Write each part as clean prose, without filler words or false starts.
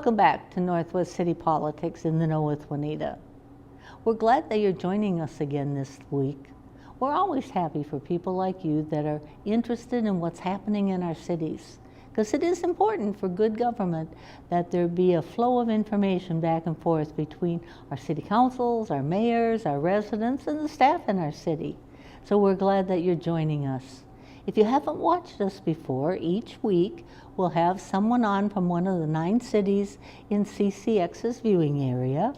Welcome back to Northwest City Politics in the Know with Juanita. We're glad that you're joining us again this week. We're always happy for people like you that are interested in what's happening in our cities, because it is important for good government that there be a flow of information back and forth between our city councils, our mayors, our residents, and the staff in our city. So we're glad that you're joining us. If you haven't watched us before, each week we'll have someone on from one of the 9 cities in CCX's viewing area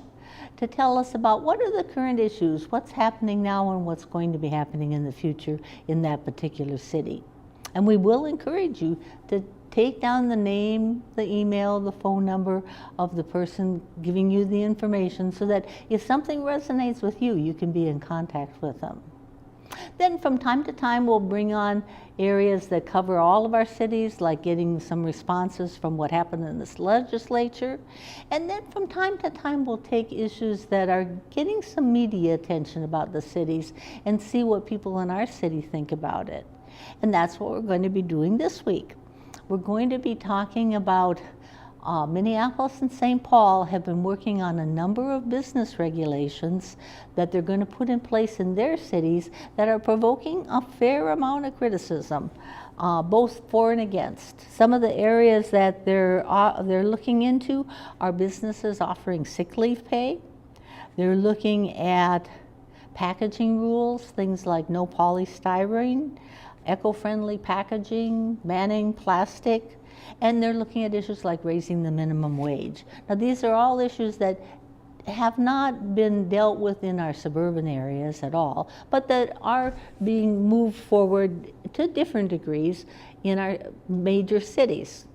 to tell us about what are the current issues, what's happening now, and what's going to be happening in the future in that particular city. And we will encourage you to take down the name, the email, the phone number of the person giving you the information so that if something resonates with you, you can be in contact with them. Then from time to time, we'll bring on areas that cover all of our cities, like getting some responses from what happened in this legislature. And then from time to time, we'll take issues that are getting some media attention about the cities and see what people in our city think about it. And that's what we're going to be doing this week. We're going to be talking about Minneapolis and St. Paul have been working on a number of business regulations that they're going to put in place in their cities that are provoking a fair amount of criticism, both for and against. Some of the areas that they're looking into are businesses offering sick leave pay. They're looking at packaging rules, things like no polystyrene, eco-friendly packaging, banning plastic, and they're looking at issues like raising the minimum wage. Now, these are all issues that have not been dealt with in our suburban areas at all, but that are being moved forward to different degrees in our major cities.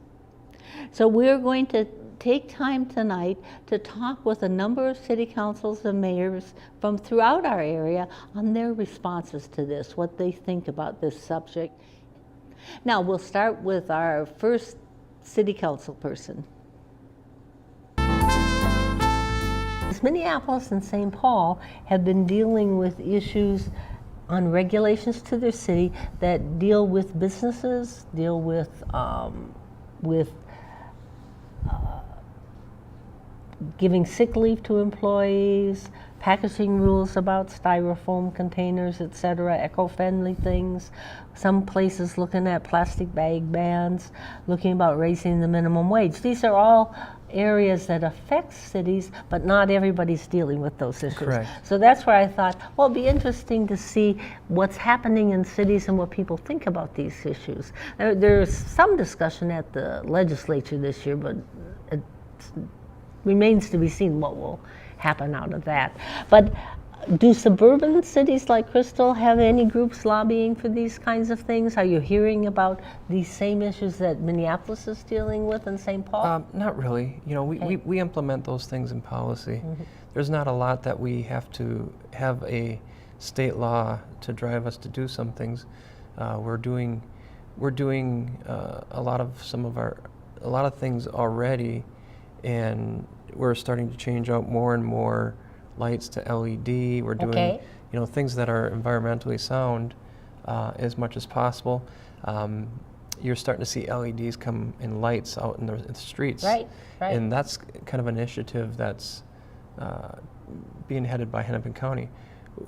So we're going to take time tonight to talk with a number of city councils and mayors from throughout our area on their responses to this, what they think about this subject. Now, we'll start with our first city council person. Minneapolis and St. Paul have been dealing with issues on regulations to their city that deal with businesses, deal with giving sick leave to employees, packaging rules about styrofoam containers, etc., eco-friendly things. Some places looking at plastic bag bans, looking about raising the minimum wage. These are all areas that affect cities, but not everybody's dealing with those issues. Correct. So that's where I thought, well, it'd be interesting to see what's happening in cities and what people think about these issues. There's some discussion at the legislature this year, but it remains to be seen what will happen out of that. But do suburban cities like Crystal have any groups lobbying for these kinds of things? Are you hearing about these same issues that Minneapolis is dealing with in St. Paul? Not really. You know, we implement those things in policy. Mm-hmm. There's not a lot that we have to have a state law to drive us to do some things. We're doing a lot of things already, and we're starting to change out more and more lights to LED. We're doing, things that are environmentally sound as much as possible. You're starting to see LEDs come in lights out in the streets. Right. And that's kind of an initiative that's being headed by Hempen County.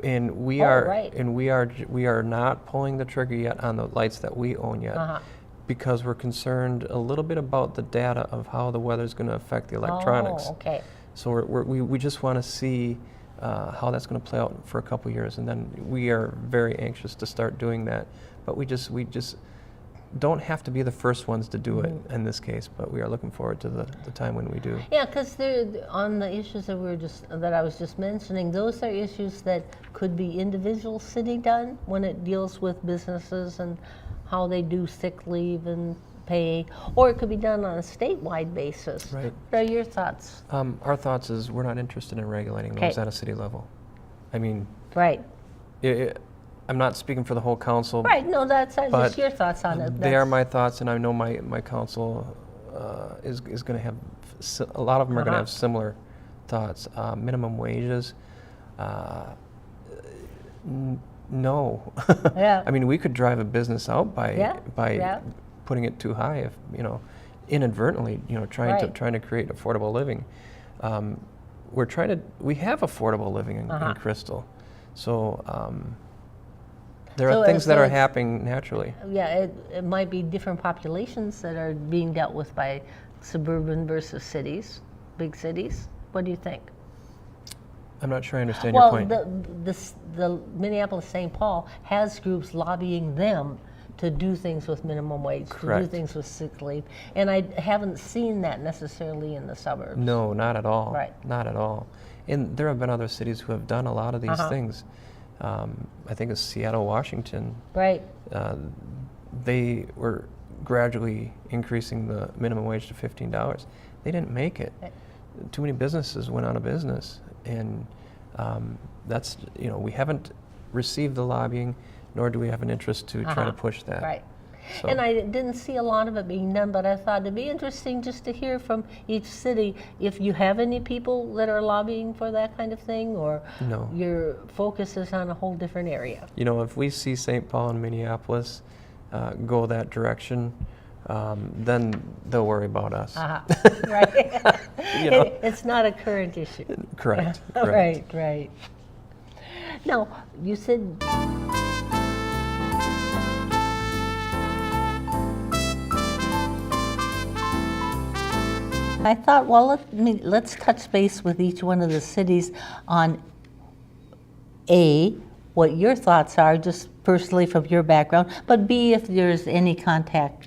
And we are not pulling the trigger yet on the lights that we own yet. Because we're concerned a little bit about the data of how the weather's going to affect the electronics. So we just want to see how that's going to play out for a couple years, and then we are very anxious to start doing that. But we just don't have to be the first ones to do it in this case, but we are looking forward to the time when we do. Yeah, because on the issues that I was just mentioning, those are issues that could be individual city done when it deals with businesses and how they do sick leave and pay, or it could be done on a statewide basis. Right. What are your thoughts? Our thoughts is we're not interested in regulating those at a city level. I mean, right. I'm not speaking for the whole council. Right, no, that's just your thoughts on it. They are my thoughts, and I know my council is going to have, a lot of them are going to have similar thoughts. Minimum wages, no. Yeah. I mean, we could drive a business out by putting it too high. If inadvertently, trying to create affordable living. We have affordable living in Crystal, so there are things that are happening naturally. Yeah, it might be different populations that are being dealt with by suburban versus cities, big cities. What do you think? I'm not sure I understand your point. Well, the Minneapolis St. Paul has groups lobbying them to do things with minimum wage, Correct. to do things with sick leave, and I haven't seen that necessarily in the suburbs. No, not at all. Right. Not at all. And there have been other cities who have done a lot of these things. I think it's Seattle, Washington. Right. They were gradually increasing the minimum wage to $15. They didn't make it. Too many businesses went out of business, and that's we haven't received the lobbying, nor do we have an interest to try to push that. Right. So. And I didn't see a lot of it being done, but I thought it'd be interesting just to hear from each city if you have any people that are lobbying for that kind of thing, or no. Your focus is on a whole different area. If we see St. Paul and Minneapolis go that direction, then they'll worry about us. Right. It's not a current issue. Correct. Right. Now, you said I thought, well, let's touch base with each one of the cities on A, what your thoughts are, just personally from your background, but B, if there's any contact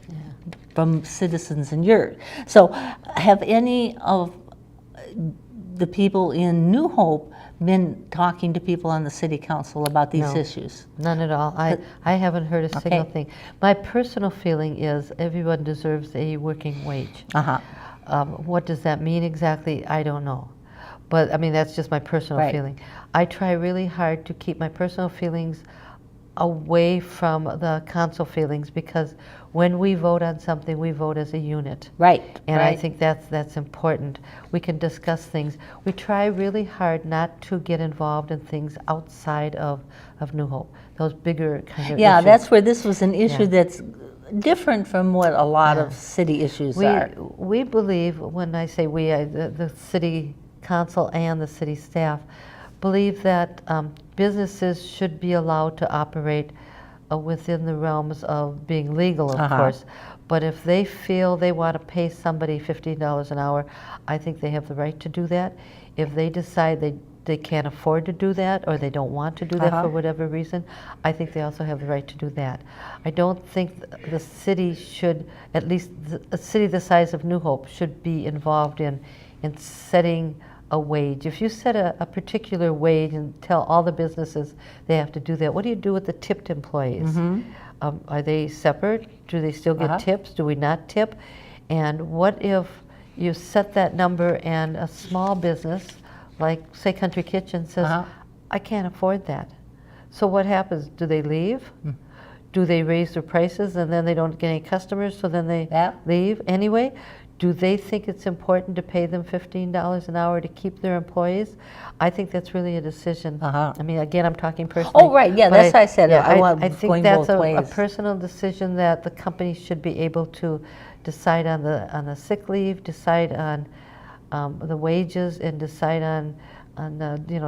from citizens in yours. So have any of the people in New Hope been talking to people on the city council about these issues? None at all. I haven't heard a single thing. My personal feeling is everyone deserves a working wage. What does that mean exactly? I don't know. But I mean, that's just my personal feeling. I try really hard to keep my personal feelings away from the council feelings, because when we vote on something, we vote as a unit. And I think that's important. We can discuss things. We try really hard not to get involved in things outside of New Hope, those bigger kind of issues. That's where this was an issue that's different from what a lot of city issues are. We believe, when I say we, the city council and the city staff, believe that businesses should be allowed to operate within the realms of being legal, of course. But if they feel they want to pay somebody $15 an hour, I think they have the right to do that. If they decide they can't afford to do that, or they don't want to do that for whatever reason, I think they also have the right to do that. I don't think the city should, at least a city the size of New Hope, should be involved in setting a wage. If you set a particular wage and tell all the businesses they have to do that, what do you do with the tipped employees? Are they separate? Do they still get tips? Do we not tip? And what if you set that number and a small business, like say Country Kitchen, says, I can't afford that. So what happens? Do they leave? Do they raise their prices and then they don't get any customers, so then they leave anyway? Do they think it's important to pay them $15 an hour to keep their employees? I think that's really a decision. I mean, again, I'm talking personally. That's why I said I think that's a personal decision that the company should be able to decide on the sick leave, decide on the wages, and decide on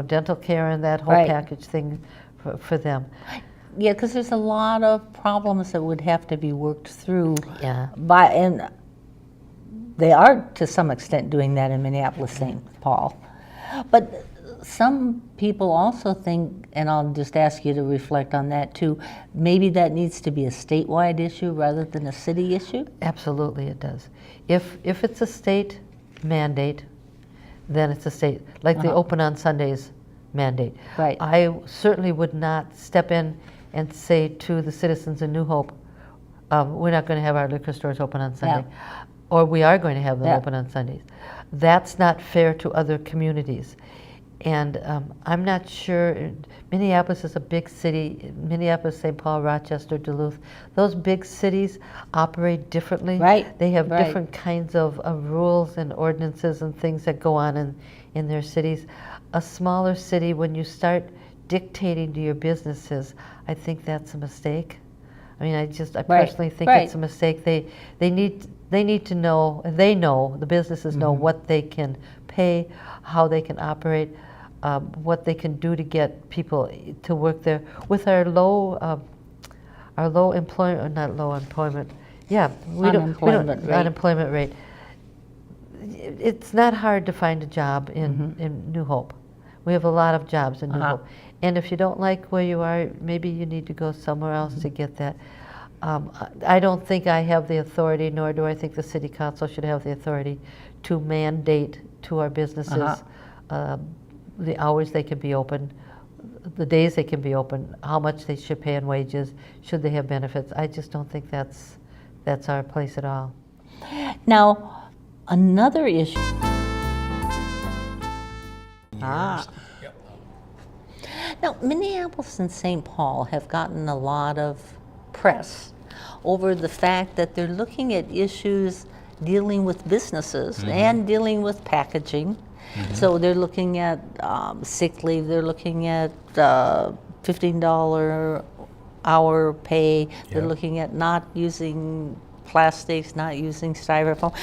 dental care and that whole package thing for them. Yeah, because there's a lot of problems that would have to be worked through. And they are to some extent doing that in Minneapolis St. Paul. But some people also think, and I'll just ask you to reflect on that too, maybe that needs to be a statewide issue rather than a city issue? Absolutely it does. If it's a state mandate, then it's a state, like the open on Sundays mandate. I certainly would not step in and say to the citizens in New Hope, we're not going to have our liquor stores open on Sunday. Or we are going to have them open on Sundays. That's not fair to other communities. And I'm not sure, Minneapolis is a big city, Minneapolis, St. Paul, Rochester, Duluth, those big cities operate differently. They have different kinds of rules and ordinances and things that go on in their cities. A smaller city, when you start dictating to your businesses, I think that's a mistake. I mean, I personally think it's a mistake. They need to know, the businesses know what they can pay, how they can operate, what they can do to get people to work there. With our low employment, not low employment, unemployment rate. It's not hard to find a job in New Hope. We have a lot of jobs in New Hope. And if you don't like where you are, maybe you need to go somewhere else to get that. I don't think I have the authority, nor do I think the city council should have the authority to mandate to our businesses the hours they can be open, the days they can be open, how much they should pay in wages, should they have benefits. I just don't think that's our place at all. Now, another issue. Now, Minneapolis and St. Paul have gotten a lot of press over the fact that they're looking at issues dealing with businesses and dealing with packaging. So they're looking at sick leave, they're looking at $15 hour pay, they're looking at not using plastics, not using styrofoam.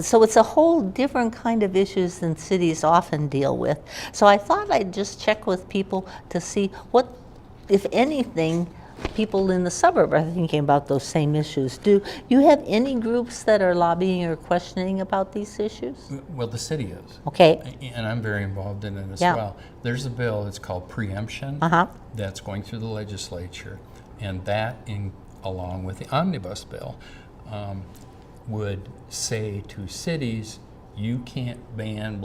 So it's a whole different kind of issues than cities often deal with. So I thought I'd just check with people to see what, if anything, people in the suburb are thinking about those same issues. Do you have any groups that are lobbying or questioning about these issues? Well, the city is. Okay. And I'm very involved in it as well. There's a bill, it's called preemption, that's going through the legislature, and that, along with the omnibus bill, would say to cities, you can't ban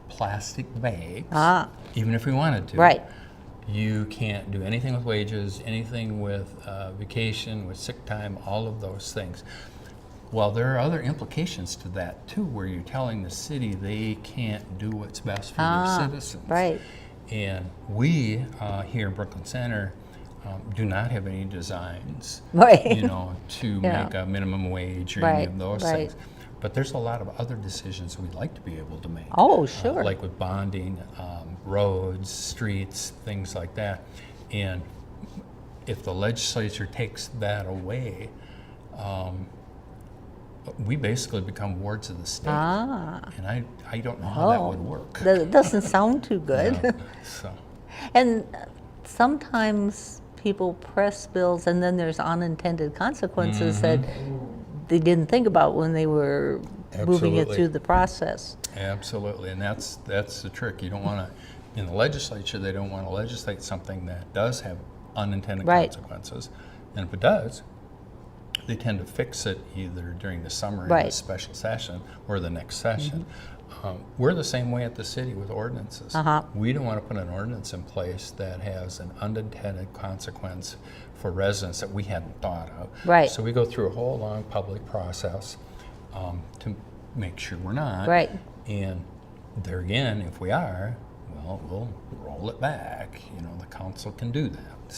plastic bags, even if we wanted to. Right. You can't do anything with wages, anything with vacation, with sick time, all of those things. Well, there are other implications to that too, where you're telling the city they can't do what's best for their citizens. Right. And we here in Brooklyn Center do not have any designs, Right. to make a minimum wage or any of those things. But there's a lot of other decisions we'd like to be able to make. Oh, sure. Like with bonding, roads, streets, things like that. And if the legislature takes that away, we basically become wards of the state. And I don't know how that would work. That doesn't sound too good. So. And sometimes people press bills and then there's unintended consequences that they didn't think about when they were moving it through the process. Absolutely, and that's the trick. You don't want to, in the legislature, they don't want to legislate something that does have unintended consequences. And if it does, they tend to fix it either during the summer in a special session or the next session. We're the same way at the city with ordinances. We don't want to put an ordinance in place that has an unintended consequence for residents that we hadn't thought of. Right. So we go through a whole long public process to make sure we're not. Right. And there again, if we are, well, we'll roll it back. The council can do that.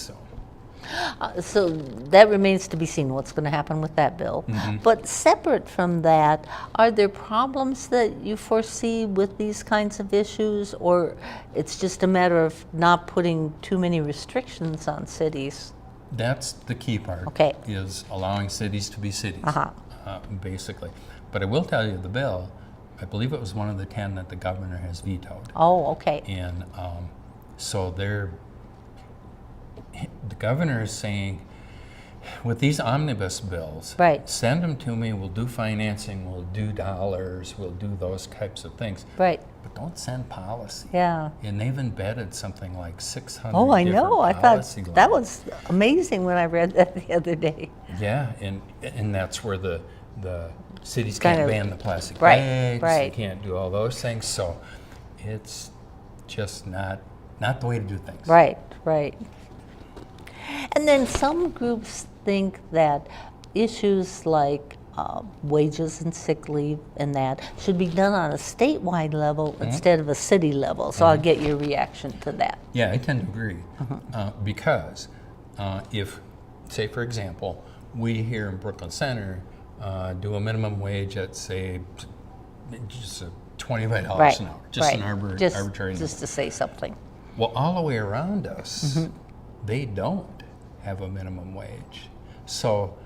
So that remains to be seen what's going to happen with that bill. But separate from that, are there problems that you foresee with these kinds of issues, or it's just a matter of not putting too many restrictions on cities? That's the key part, is allowing cities to be cities, basically. But I will tell you, the bill, I believe it was one of the 10 that the governor has vetoed. Oh, okay. And so the governor is saying, with these omnibus bills, send them to me, we'll do financing, we'll do dollars, we'll do those types of things. Right. But don't send policy. Yeah. And they've embedded something like 600 Oh, I know. I thought lines. that was amazing when I read that the other day. Yeah, and that's where the cities can't ban the plastic bags, they can't do all those things, so it's just not the way to do things. Right. And then some groups think that issues like wages and sick leave and that should be done on a statewide level instead of a city level. So I'll get your reaction to that. Yeah, I tend to agree. Because if, say for example, we here in Brooklyn Center do a minimum wage at, say, just $25 an hour, just an arbitrary number. Just to say something. Well, all the way around us, they don't have a minimum wage. So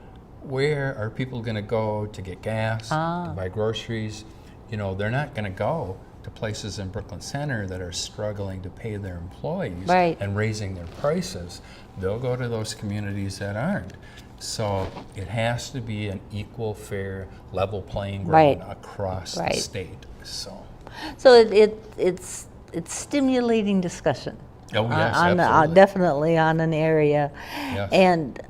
where are people going to go to get gas, to buy groceries? You know, they're not going to go to places in Brooklyn Center that are struggling to pay their employees and raising their prices. They'll go to those communities that aren't. So it has to be an equal, fair, level playing ground across the state. So it's stimulating discussion. Oh yes, absolutely. Definitely on an area. Yes. And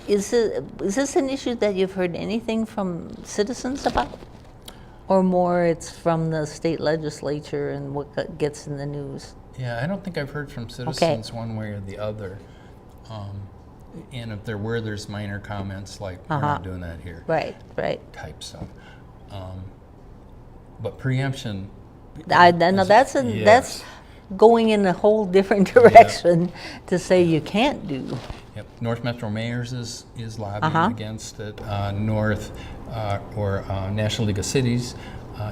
is this an issue that you've heard anything from citizens about? Or more it's from the state legislature and what gets in the news? Yeah, I don't think I've heard from citizens one way or the other. And if there's minor comments like, we're not doing that here. Right. Type stuff. But preemption. That's going in a whole different direction to say you can't do. Yep. North Metro Mayors is lobbying against it. National League of Cities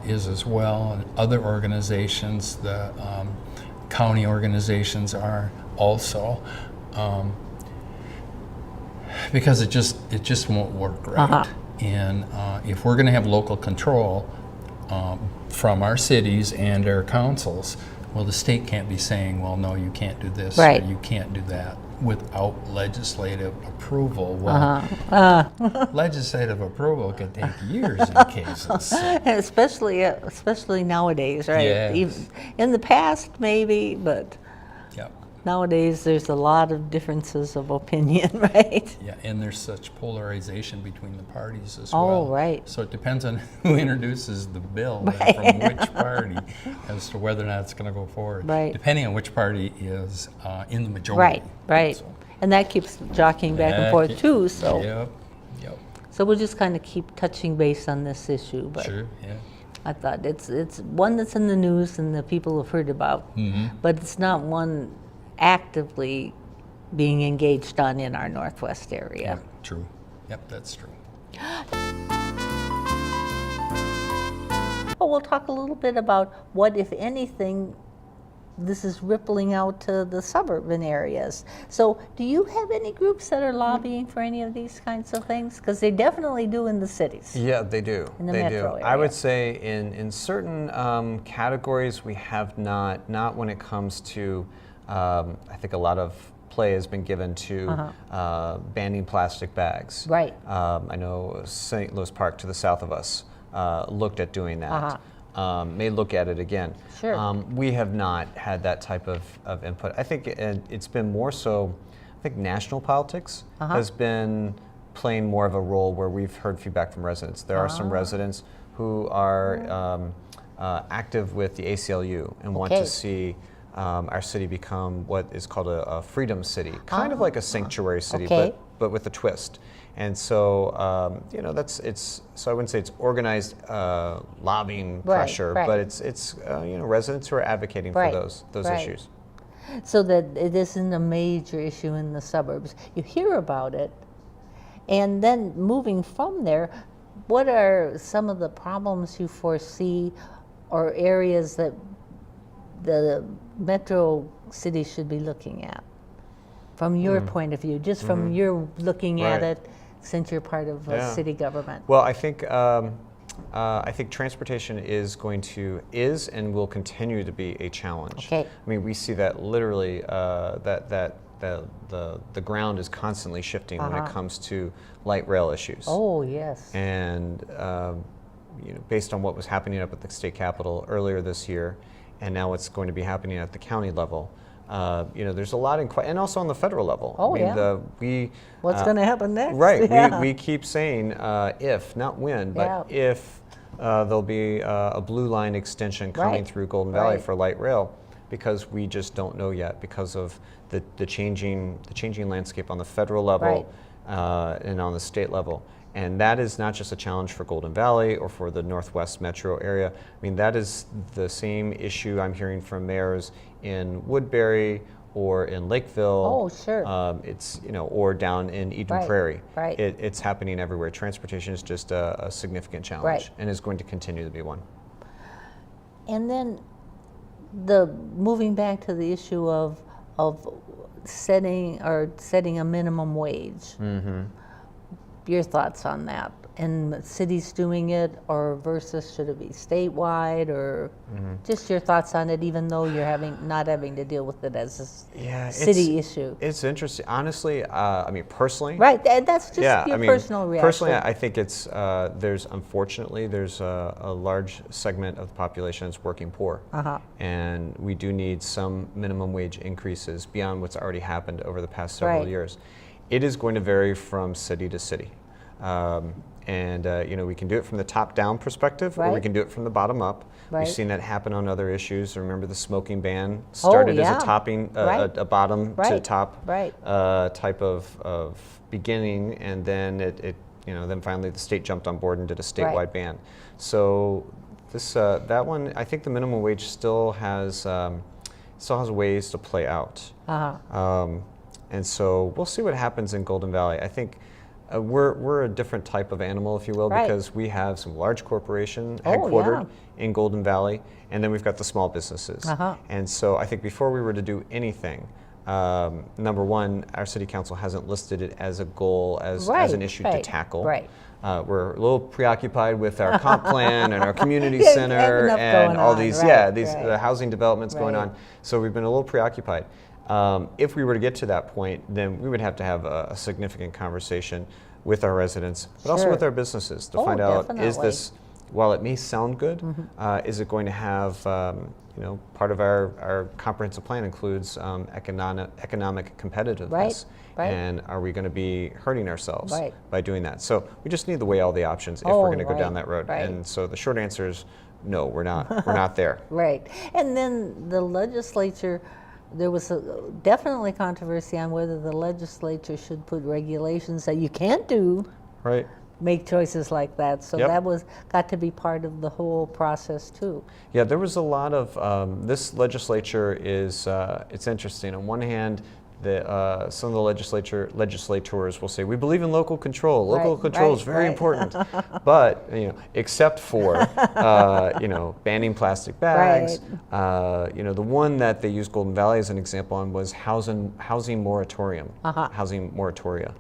is as well. And other organizations, the county organizations are also, because it just won't work right. And if we're going to have local control from our cities and our councils, well, the state can't be saying, well, no, you can't do this or you can't do that without legislative approval. Well, legislative approval can take years in cases. So. Especially nowadays, right? Yes. Even in the past, maybe, but nowadays there's a lot of differences of opinion, right? Yeah, and there's such polarization between the parties as well. Oh, right. So it depends on who introduces the bill and from which party as to whether or not it's going to go forward. Right. Depending on which party is in the majority. Right. So. And that keeps jockeying back and forth too. So. Yep. So we'll just kind of keep touching base on this issue. But sure. Yeah. I thought it's one that's in the news and the people have heard about, but it's not one actively being engaged on in our Northwest area. Yeah, true. Yep, that's true. Well, we'll talk a little bit about what, if anything, this is rippling out to the suburban areas. So do you have any groups that are lobbying for any of these kinds of things? Because they definitely do in the cities. Yeah, they do. In the they metro do. area. I would say in certain categories we have not when it comes to, I think a lot of play has been given to banning plastic bags. Right. I know St. Louis Park to the south of us looked at doing that. May look at it again. Sure. We have not had that type of input. I think it's been more so, I think national politics has been playing more of a role where we've heard feedback from residents. There are some residents who are active with the ACLU and want to see our city become what is called a freedom city, kind of like a sanctuary city, but with a twist. And so, you know, so I wouldn't say it's organized lobbying pressure, but it's you know, residents who are advocating for those issues. So that it isn't a major issue in the suburbs. You hear about it, and then moving from there, what are some of the problems you foresee or areas that the metro city should be looking at from your point of view, just from your looking at it since you're part of city government? Well, I think transportation is and will continue to be a challenge. Okay. I mean, we see that literally the ground is constantly shifting when it comes to light rail issues. Oh, yes. And you know, based on what was happening up at the state capitol earlier this year, and now what's going to be happening at the county level, you know, there's a lot and also on the federal level. Oh, what's going to happen next? Right. Yeah. We keep saying if, not when, but if there'll be a blue line extension coming through Golden Valley for light rail, because we just don't know yet because of the changing landscape on the federal level and on the state level. And that is not just a challenge for Golden Valley or for the Northwest metro area. I mean, that is the same issue I'm hearing from mayors in Woodbury or in Lakeville. Oh, sure. It's, you know, or down in Eden Prairie. Right. It's happening everywhere. Transportation is just a significant challenge and is going to continue to be one. And then moving back to the issue of setting a minimum wage. Your thoughts on that? And cities doing it, or versus should it be statewide, or just your thoughts on it, even though you're not having to deal with it as a city issue? It's interesting. Honestly, I mean, personally. Right, that's just your personal reaction. Personally, I think it's, unfortunately, there's a large segment of the population that's working poor. And we do need some minimum wage increases beyond what's already happened over the past several years. It is going to vary from city to city. We can do it from the top-down perspective, or we can do it from the bottom up. We've seen that happen on other issues. Remember, the smoking ban started as a topping, a bottom to top type of beginning, and then then finally the state jumped on board and did a statewide ban. So that one, I think the minimum wage still has ways to play out. And so we'll see what happens in Golden Valley. I think we're a different type of animal, if you will, because we have some large corporation headquartered in Golden Valley, and then we've got the small businesses. And so I think before we were to do anything, number one, our city council hasn't listed it as a goal, as an issue to tackle. We're a little preoccupied with our comp plan and our community center and all these, the housing developments going on. So we've been a little preoccupied. If we were to get to that point, then we would have to have a significant conversation with our residents, but also with our businesses to find out, is this, while it may sound good, is it going to have, part of our comprehensive plan includes economic competitiveness. And are we going to be hurting ourselves by doing that? So we just need to weigh all the options if we're going to go down that road. And so the short answer is no, we're not. We're not there. And then the legislature, there was definitely controversy on whether the legislature should put regulations that you can't do, make choices like that. So that got to be part of the whole process too. Yeah, there was a lot of, this legislature is, it's interesting. On one hand, some of the legislators will say, we believe in local control. Local control is very important. But, except for, banning plastic bags. The one that they used Golden Valley as an example on was housing moratorium, housing moratoria.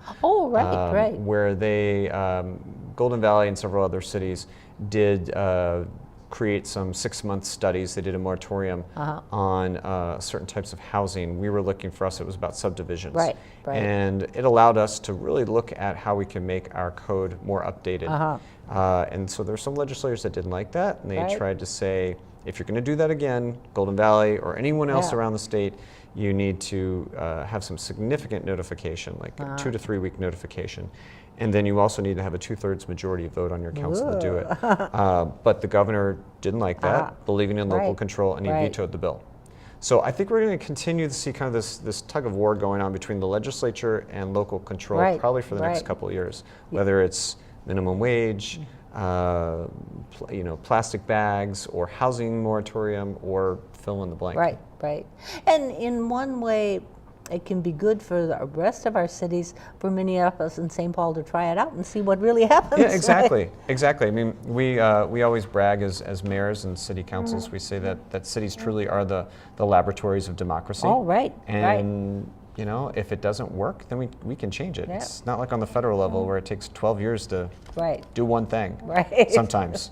Where they, Golden Valley and several other cities did create some 6-month studies. They did a moratorium on certain types of housing. We were looking, for us, it was about subdivisions. And it allowed us to really look at how we can make our code more updated. And so there's some legislators that didn't like that, and they tried to say, if you're going to do that again, Golden Valley or anyone else around the state, you need to have some significant notification, like a 2 to 3 week notification. And then you also need to have a 2/3 majority vote on your council to do it. But the governor didn't like that, believing in local control, and he vetoed the bill. So I think we're going to continue to see kind of this tug of war going on between the legislature and local control, probably for the next couple of years, whether it's minimum wage, plastic bags, or housing moratorium, or fill in the blank. And in one way, it can be good for the rest of our cities, for Minneapolis and St. Paul, to try it out and see what really happens. Yeah, exactly. I mean, we always brag as mayors and city councils. We say that cities truly are the laboratories of democracy. And if it doesn't work, then we can change it. It's not like on the federal level where it takes 12 years to do one thing. Sometimes.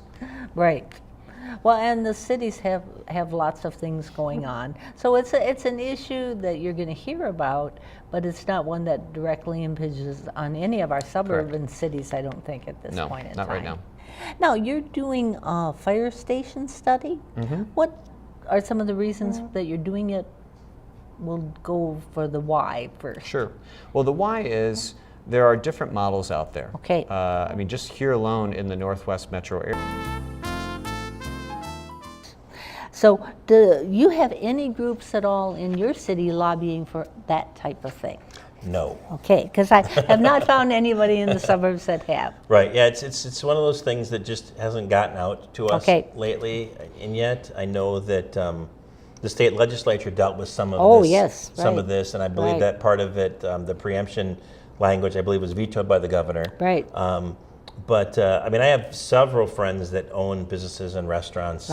Well, and the cities have lots of things going on. So it's an issue that you're going to hear about, but it's not one that directly impinges on any of our suburban cities, I don't think, at this point in time. No, not right now. Now, you're doing a fire station study. What are some of the reasons that you're doing it? We'll go for the why first. Sure. Well, the why is there are different models out there. I mean, just here alone in the Northwest metro area. So do you have any groups at all in your city lobbying for that type of thing? No. Okay, because I have not found anybody in the suburbs that have. Yeah, it's one of those things that just hasn't gotten out to us lately, and yet I know that the state legislature dealt with some of some of this, and I believe that part of it, the preemption language, I believe, was vetoed by the governor. But I mean, I have several friends that own businesses and restaurants.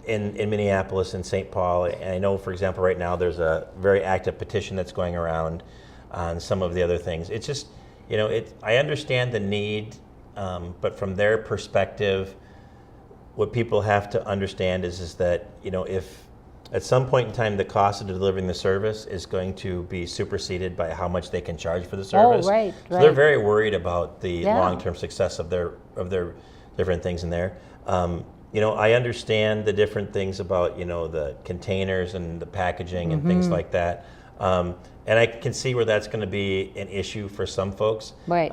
in Minneapolis and St. Paul, and I know, for example, right now there's a very active petition that's going around on some of the other things. It's just, I understand the need, but from their perspective, what people have to understand is that, if at some point in time the cost of delivering the service is going to be superseded by how much they can charge for the service. Oh, right. So they're very worried about the long-term success of their different things in there. I understand the different things about, the containers and the packaging and things like that. And I can see where that's going to be an issue for some folks. Right.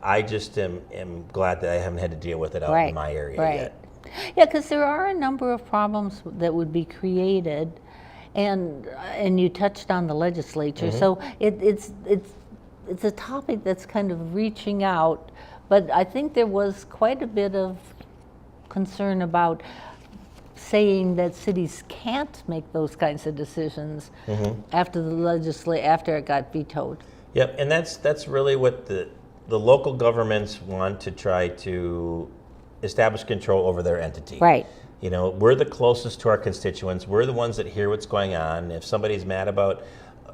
I just am glad that I haven't had to deal with it out in my area yet. Yeah, because there are a number of problems that would be created, and you touched on the legislature. So it's a topic that's kind of reaching out, but I think there was quite a bit of concern about saying that cities can't make those kinds of decisions after after it got vetoed. Yep, and that's really what the local governments want to try to establish control over their entity. Right. We're the closest to our constituents. We're the ones that hear what's going on. If somebody's mad about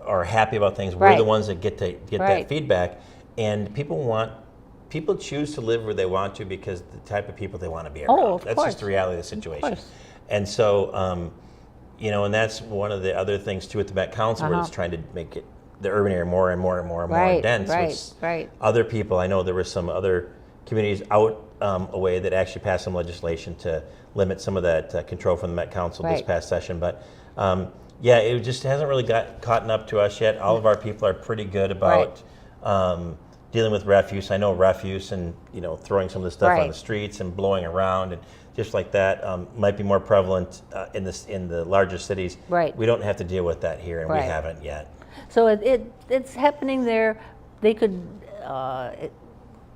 or happy about things, we're the ones that get that feedback. And people choose to live where they want to because the type of people they want to be around. Oh, of that's course. just the reality of the situation. Of course. And so, and that's one of the other things too at the Met Council, where it's trying to make the urban area more and more and more and more dense. Right. Other people, I know there were some other communities out away that actually passed some legislation to limit some of that control from the Met Council this past session. But it just hasn't really caught up to us yet. All of our people are pretty good about dealing with refuse. I know refuse and throwing some of the stuff on the streets and blowing around and just like that might be more prevalent in the larger cities. Right. We don't have to deal with that here, and we haven't yet. So it's happening there. They could.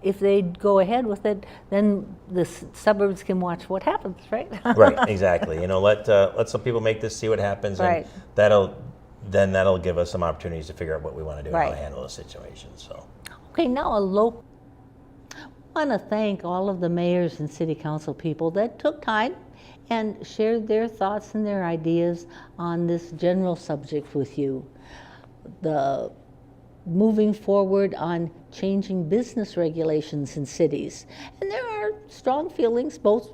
If they go ahead with it, then the suburbs can watch what happens, right? Right, exactly. Let some people make this, see what happens, and that'll give us some opportunities to figure out what we want to do and how to handle the situation. So. Okay, now I want to thank all of the mayors and city council people that took time and shared their thoughts and their ideas on this general subject with you. The moving forward on changing business regulations in cities. And there are strong feelings both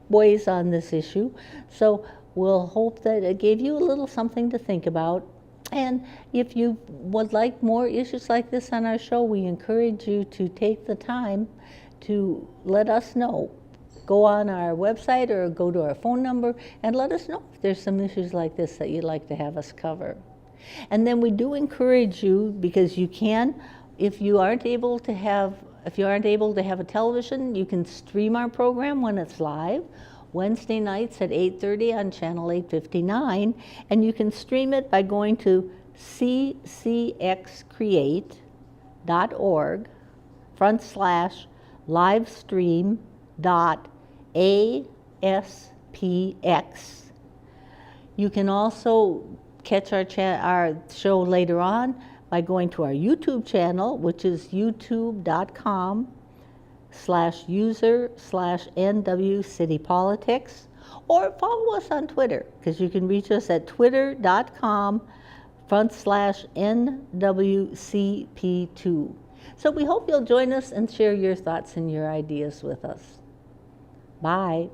ways on this issue. So we'll hope that it gave you a little something to think about. And if you would like more issues like this on our show, we encourage you to take the time to let us know. Go on our website or go to our phone number and let us know if there's some issues like this that you'd like to have us cover. And then we do encourage you, because you can, if you aren't able to have a television, you can stream our program when it's live, Wednesday nights at 8:30 on channel 859, and you can stream it by going to ccxcreate.org/livestream.aspx. You can also catch our show later on by going to our YouTube channel, which is youtube.com/user/NWCityPolitics, or follow us on Twitter, because you can reach us at twitter.com/NWCP2. So we hope you'll join us and share your thoughts and your ideas with us. Bye.